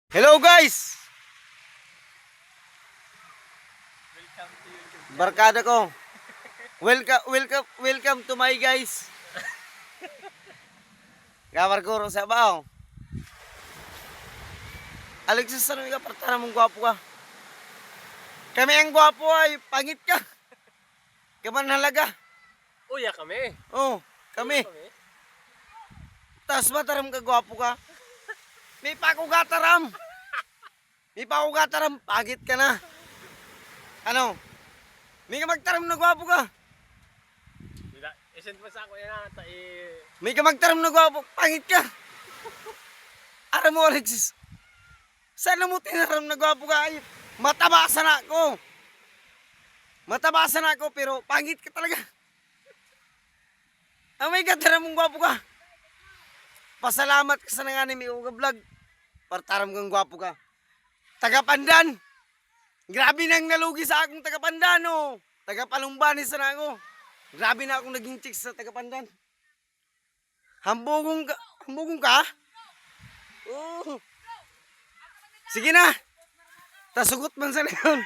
Hello guys! Barkada ko. Welcome to my guys. Kamar ko sa bao. Alexis, ano ka? Partara mong gwapo ka. Kami ang gwapo ay pangit ka. Kaman halaga. Uya kami. Oh, kami. Tas mataram ka gwapo ka. May pakugataram. May pakugataram. Pagit ka na. Ano? May ka magtaram na gwapo ka. Isend mo sa ako yan ata May ka magtaram na gwapo. Pangit ka. Aram mo Alexis. Sana mo tinaram na gwapo ka. Ay, matabasan ako. Matabasan ako pero pangit ka talaga. Oh my God, taram mong gwapo ka. Pasalamat ka sa nanganim Uga Vlog. Partaram kang gwapo ka. Tagapandan. Grabe nang nalugi sa akong tagapandan, oh. Tagapalumbani sa na ako. Grabe na akong naging chicks sa tagapandan. Hambugong ka? Hambugong ka? Oh. Sige na. Tasugot man sa leon.